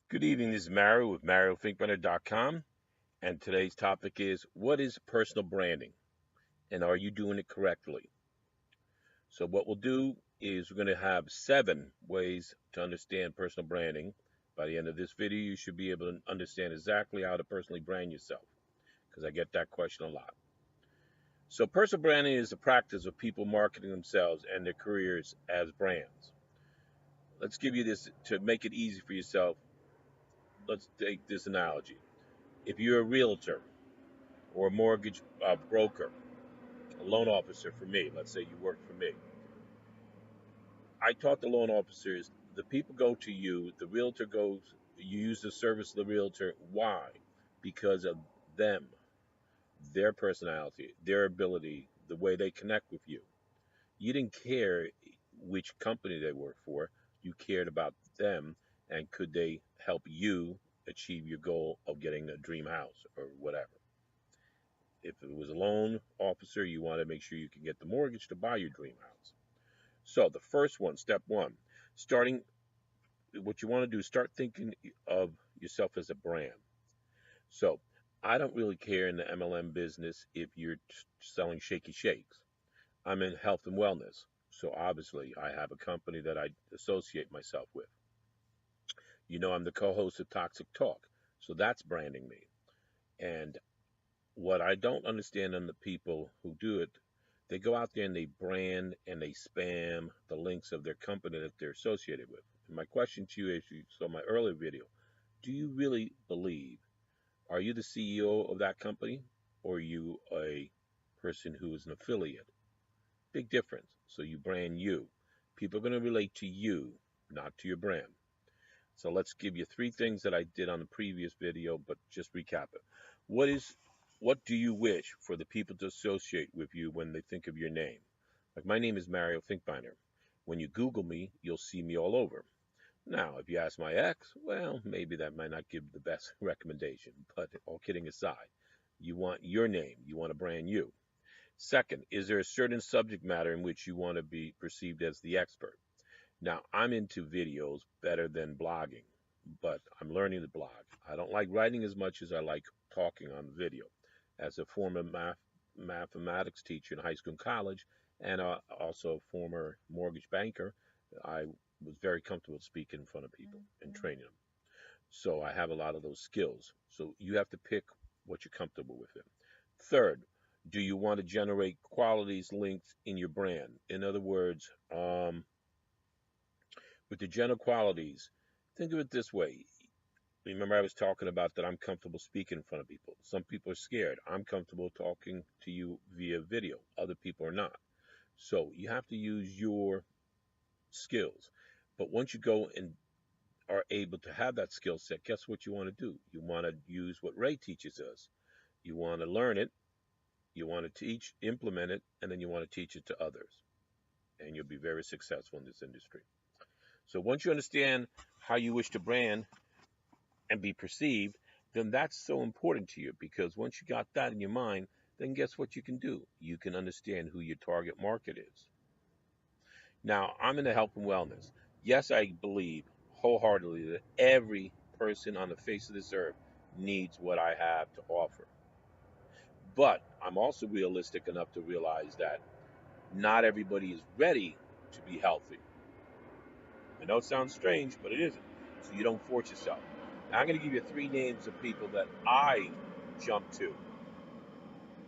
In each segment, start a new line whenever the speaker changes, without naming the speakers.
Good evening, this is Mario with MarioThinkBetter.com, and today's topic is what is personal branding and are you doing it correctly? So, what we'll do is we're going to have 7 ways to understand personal branding. By the end of this video, you should be able to understand exactly how to personally brand yourself because I get that question a lot. So, personal branding is the practice of people marketing themselves and their careers as brands. Let's give you this to make it easy for yourself. Let's take this analogy. If you're a realtor, or a mortgage broker, a loan officer for me. Let's say you work for me. I taught the loan officers the people go to you, the realtor goes, you use the service of the realtor. Why? Because of them, their personality, their ability, the way they connect with you. You didn't care which company they work for, you cared about them and could they help you achieve your goal of getting a dream house or whatever. If it was a loan officer, you want to make sure you can get the mortgage to buy your dream house. So the first one, step one, starting what you want to do is start thinking of yourself as a brand. So I don't really care in the MLM business if you're selling shaky shakes. I'm in health and wellness. So obviously I have a company that I associate myself with. I'm the co-host of Toxic Talk. So that's branding me. And what I don't understand on the people who do it, they go out there and they brand and they spam the links of their company that they're associated with. And my question to you, as you saw my earlier video, do you really believe, are you the CEO of that company or are you a person who is an affiliate? Big difference. So you brand you. People are going to relate to you, not to your brand. So let's give you 3 things that I did on the previous video, but just recap it. What is what do you wish for the people to associate with you when they think of your name? Like my name is Mario Thinkbinder. When you Google me, you'll see me all over. Now, if you ask my ex, well, maybe that might not give the best recommendation, but all kidding aside, you want your name, you want to brand you. Second, is there a certain subject matter in which you want to be perceived as the expert? Now, I'm into videos better than blogging, but I'm learning to blog. I don't like writing as much as I like talking on video. As a former mathematics teacher in high school and college, and also a former mortgage banker, I was very comfortable speaking in front of people and training them. So I have a lot of those skills. So you have to pick what you're comfortable with. It. Third, do you want to generate qualities links in your brand? In other words, with the general qualities, think of it this way. Remember, I was talking about that I'm comfortable speaking in front of people. Some people are scared. I'm comfortable talking to you via video. Other people are not. So you have to use your skills. But once you go and are able to have that skill set, guess what you want to do? You want to use what Ray teaches us. You want to learn it, you want to teach, implement it, and then you want to teach it to others. And you'll be very successful in this industry. So once you understand how you wish to brand and be perceived, then that's so important to you because once you got that in your mind, then guess what you can do? You can understand who your target market is. Now, I'm in the health and wellness. Yes, I believe wholeheartedly that every person on the face of this earth needs what I have to offer. But I'm also realistic enough to realize that not everybody is ready to be healthy. I know it sounds strange, but it isn't. So you don't force yourself. Now, I'm going to give you 3 names of people that I jump to.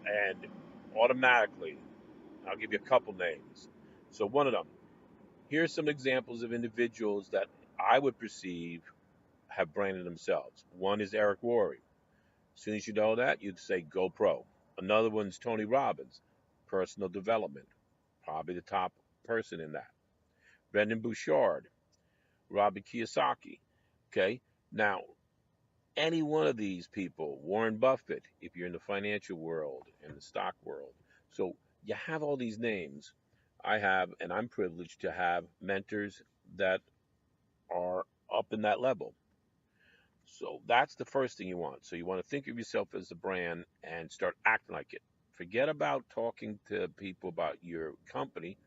And automatically, I'll give you a couple names. So, one of them, here's some examples of individuals that I would perceive have branded themselves. One is Eric Worre. As soon as you know that, you'd say go pro. Another one's Tony Robbins, personal development, probably the top person in that. Brendan Bouchard, Robert Kiyosaki. Okay, now any one of these people, Warren Buffett, if you're in the financial world and the stock world. So you have all these names. I have, and I'm privileged to have mentors that are up in that level. So that's the first thing you want. So you want to think of yourself as a brand and start acting like it. Forget about talking to people about your company,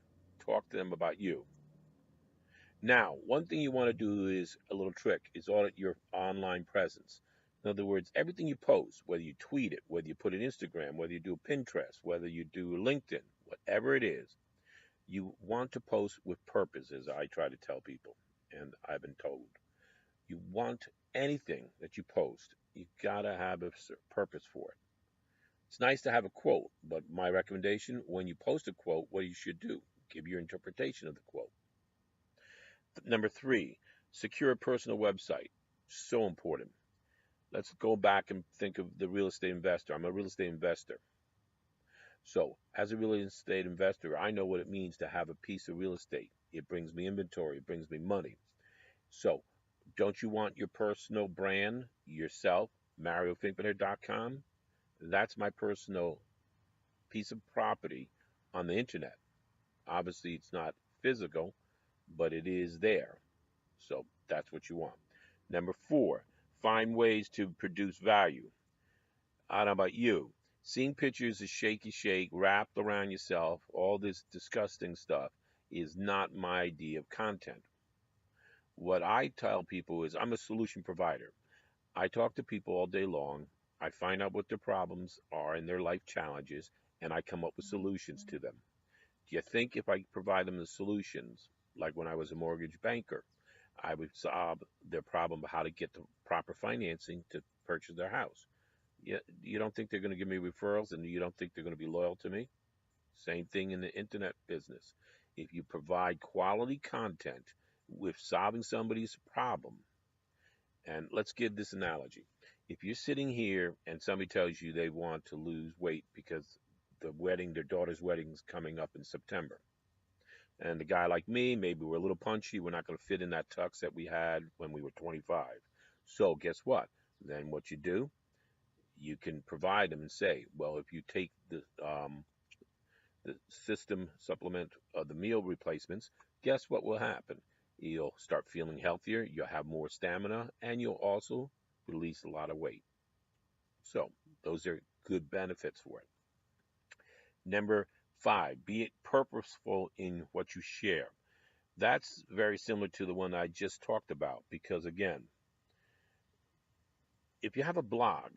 talk to them about you. Now, one thing you want to do is a little trick is audit your online presence. In other words, everything you post, whether you tweet it, whether you put it Instagram, whether you do Pinterest, whether you do LinkedIn, whatever it is, you want to post with purpose, as I try to tell people, and I've been told. You want anything that you post, you gotta have a purpose for it. It's nice to have a quote, but my recommendation when you post a quote, what you should do, give your interpretation of the quote. Number three, secure a personal website. So important. Let's go back and think of the real estate investor. I'm a real estate investor. So, as a real estate investor, I know what it means to have a piece of real estate. It brings me inventory, it brings me money. So, don't you want your personal brand, yourself, MarioFinkbener.com? That's my personal piece of property on the internet. Obviously, it's not physical, but it is there. So that's what you want. Number four, find ways to produce value. I don't know about you. Seeing pictures of shaky shake wrapped around yourself, all this disgusting stuff, is not my idea of content. What I tell people is I'm a solution provider. I talk to people all day long. I find out what their problems are and their life challenges, and I come up with solutions to them. Do you think if I provide them the solutions, like when I was a mortgage banker, I would solve their problem of how to get the proper financing to purchase their house? You don't think they're going to give me referrals and you don't think they're going to be loyal to me? Same thing in the internet business. If you provide quality content with solving somebody's problem, and let's give this analogy. If you're sitting here and somebody tells you they want to lose weight because their daughter's wedding is coming up in September, and a guy like me, maybe we're a little punchy. We're not going to fit in that tux that we had when we were 25. So guess what? Then what you do, you can provide them and say, well, if you take the system supplement of the meal replacements, guess what will happen? You'll start feeling healthier. You'll have more stamina, and you'll also release a lot of weight. So those are good benefits for it. Number five, be it purposeful in what you share. That's very similar to the one I just talked about because, again, if you have a blog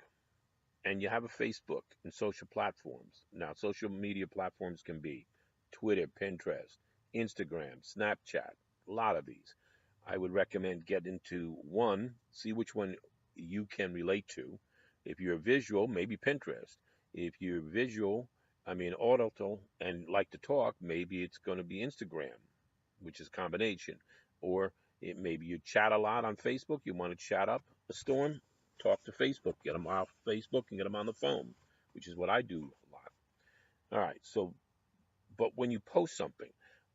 and you have a Facebook and social platforms, now social media platforms can be Twitter, Pinterest, Instagram, Snapchat, a lot of these. I would recommend get into one, see which one you can relate to. If you're visual, maybe Pinterest. If you're visual, I mean audible and like to talk, maybe it's going to be Instagram, which is a combination. Or maybe you chat a lot on Facebook. You want to chat up a storm, talk to Facebook. Get them off Facebook and get them on the phone, which is what I do a lot. All right. So, but when you post something,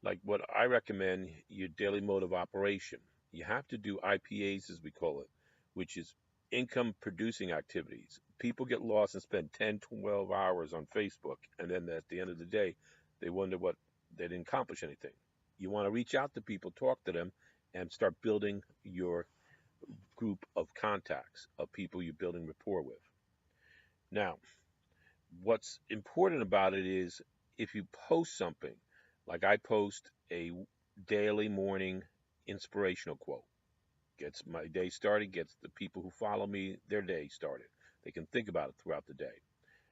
like what I recommend, your daily mode of operation, you have to do IPAs, as we call it, which is income producing activities. People get lost and spend 10, 12 hours on Facebook. And then at the end of the day, they wonder what they didn't accomplish anything. You want to reach out to people, talk to them, and start building your group of contacts of people you're building rapport with. Now, what's important about it is if you post something, like I post a daily morning inspirational quote, gets my day started, gets the people who follow me their day started. They can think about it throughout the day.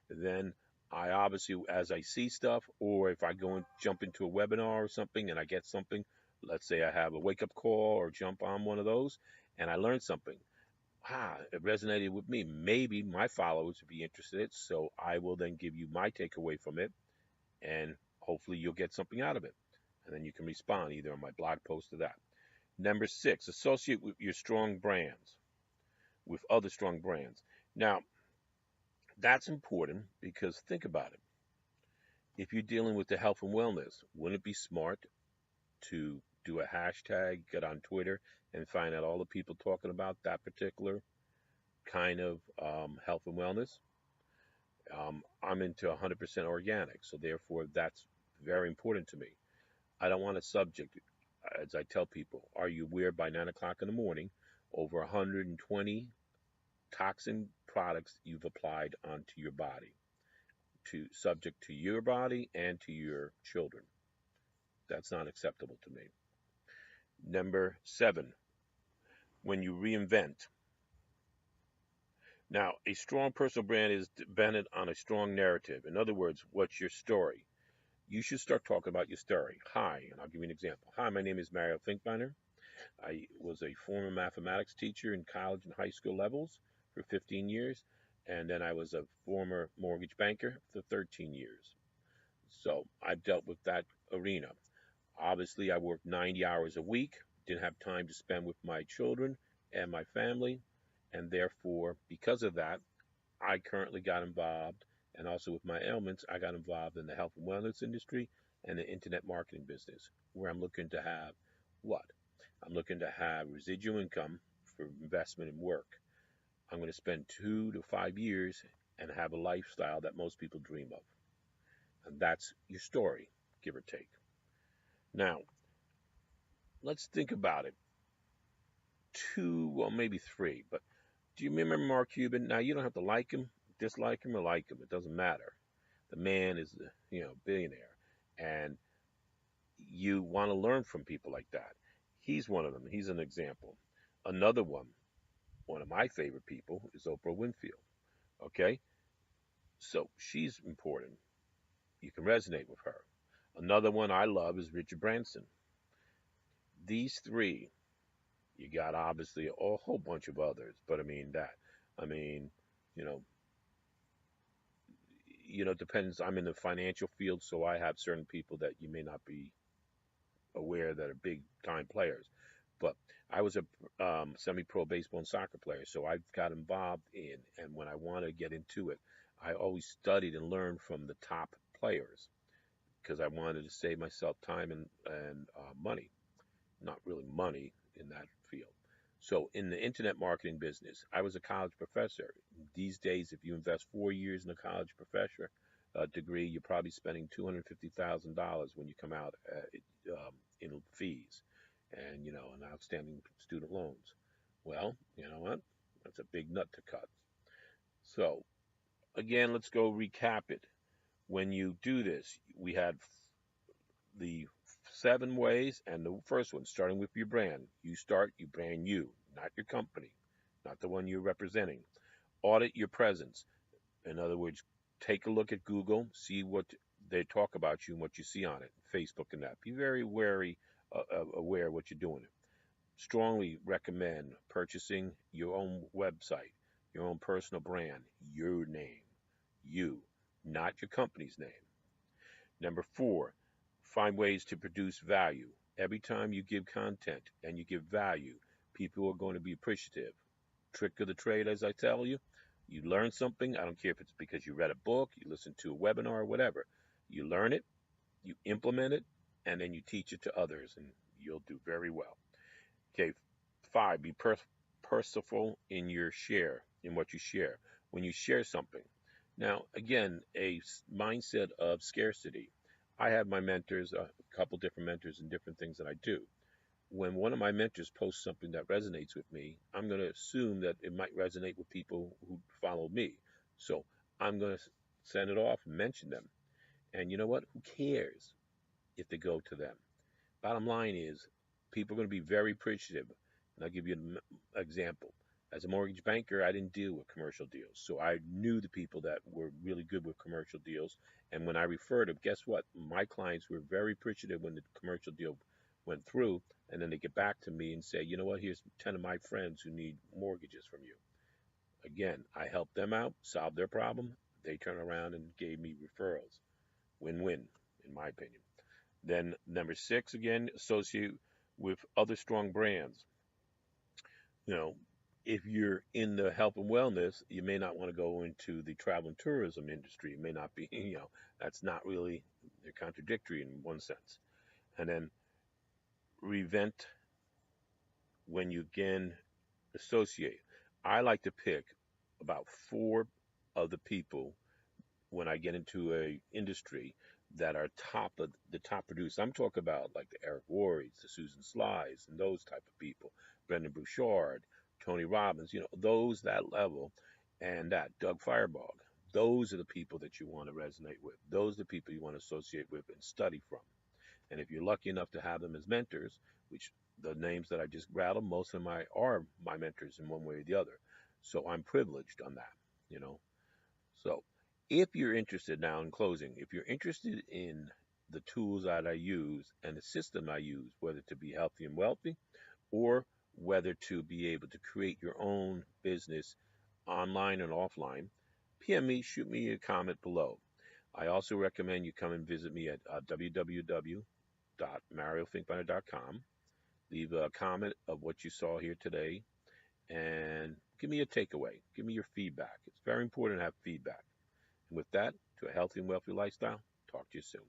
Then I obviously, as I see stuff, or if I go and jump into a webinar or something and I get something, let's say I have a wake up call or jump on one of those and I learned something. It resonated with me. Maybe my followers would be interested in it. So I will then give you my takeaway from it and hopefully you'll get something out of it. And then you can respond either on my blog post or that. Number six, associate with your strong brands, with other strong brands. Now, that's important because think about it. If you're dealing with the health and wellness, wouldn't it be smart to do a hashtag, get on Twitter, and find out all the people talking about that particular kind of health and wellness? I'm into 100% organic, so therefore that's very important to me. I don't want a subject, as I tell people, are you aware by 9 o'clock in the morning, over 120 toxin products you've applied onto your body, to subject to your body and to your children. That's not acceptable to me. Number seven, when you reinvent. Now, a strong personal brand is dependent on a strong narrative. In other words, what's your story? You should start talking about your story. Hi, and I'll give you an example. Hi, my name is Mario Finkbeiner. I was a former mathematics teacher in college and high school levels for 15 years, and then I was a former mortgage banker for 13 years. So I've dealt with that arena. Obviously, I worked 90 hours a week, didn't have time to spend with my children and my family, and therefore, because of that, I currently got involved, and also with my ailments, I got involved in the health and wellness industry and the internet marketing business, where I'm looking to have what? I'm looking to have residual income for investment and work. I'm going to spend 2 to 5 years and have a lifestyle that most people dream of. And that's your story, give or take. Now, let's think about it. Two, well, maybe three, but do you remember Mark Cuban? Now, you don't have to like him, dislike him, or like him. It doesn't matter. The man is, billionaire, and you want to learn from people like that. He's one of them. He's an example. Another one of my favorite people, is Oprah Winfield. Okay, so she's important. You can resonate with her. Another one I love is Richard Branson. These three, you got obviously a whole bunch of others, but I mean, you know, it depends. I'm in the financial field, so I have certain people that you may not be aware that are big time players. But I was a semi-pro baseball and soccer player, so I got involved in, and when I want to get into it, I always studied and learned from the top players because I wanted to save myself time and money. Not really money in that field. So in the internet marketing business, I was a college professor. These days, if you invest 4 years in a college professor degree, you're probably spending $250,000 when you come out in fees and outstanding student loans. Well, you know what? That's a big nut to cut. So again, let's go recap it. When you do this, we had the 7 ways, and the first one, starting with your brand. You start, you brand you, not your company, not the one you're representing. Audit your presence. In other words, take a look at Google, see what they talk about you and what you see on it, Facebook and that. Be very wary, aware of what you're doing. Strongly recommend purchasing your own website, your own personal brand, your name, you, not your company's name. Number 4, find ways to produce value. Every time you give content and you give value, people are going to be appreciative. Trick of the trade, as I tell you, you learn something. I don't care if it's because you read a book, you listen to a webinar, or whatever. You learn it, you implement it, and then you teach it to others, and you'll do very well. Okay, 5, be purposeful in your share, in what you share. When you share something, now, again, a mindset of scarcity. I have my mentors, a couple different mentors, and different things that I do. When one of my mentors posts something that resonates with me, I'm going to assume that it might resonate with people who follow me. So I'm going to send it off and mention them. And you know what? Who cares if they go to them? Bottom line is, people are going to be very appreciative. And I'll give you an example. As a mortgage banker, I didn't deal with commercial deals. So I knew the people that were really good with commercial deals. And when I referred them, guess what? My clients were very appreciative when the commercial deal went through. And then they get back to me and say, you know what? Here's 10 of my friends who need mortgages from you. Again, I helped them out, solved their problem. They turned around and gave me referrals. Win win, in my opinion. Then number 6, again, associate with other strong brands. You know, if you're in the health and wellness, you may not want to go into the travel and tourism industry. It may not be, that's not really, they're contradictory in one sense. And then revent when you again associate. I like to pick about 4 of the people when I get into a industry that are top of the top producers. I'm talking about like the Eric Worres, the Susan Slies, and those type of people, Brendan Bouchard, Tony Robbins, those that level, and that Doug Fireball. Those are the people that you want to resonate with. Those are the people you want to associate with and study from. And if you're lucky enough to have them as mentors, which the names that I just rattled, most of them are my mentors in one way or the other. So I'm privileged on that, you know. So if you're interested now in closing, if you're interested in the tools that I use and the system I use, whether to be healthy and wealthy or whether to be able to create your own business online and offline, PM me, shoot me a comment below. I also recommend you come and visit me at www.mariothinkbetter.com. Leave a comment of what you saw here today and give me a takeaway. Give me your feedback. It's very important to have feedback. And with that, to a healthy and wealthy lifestyle, talk to you soon.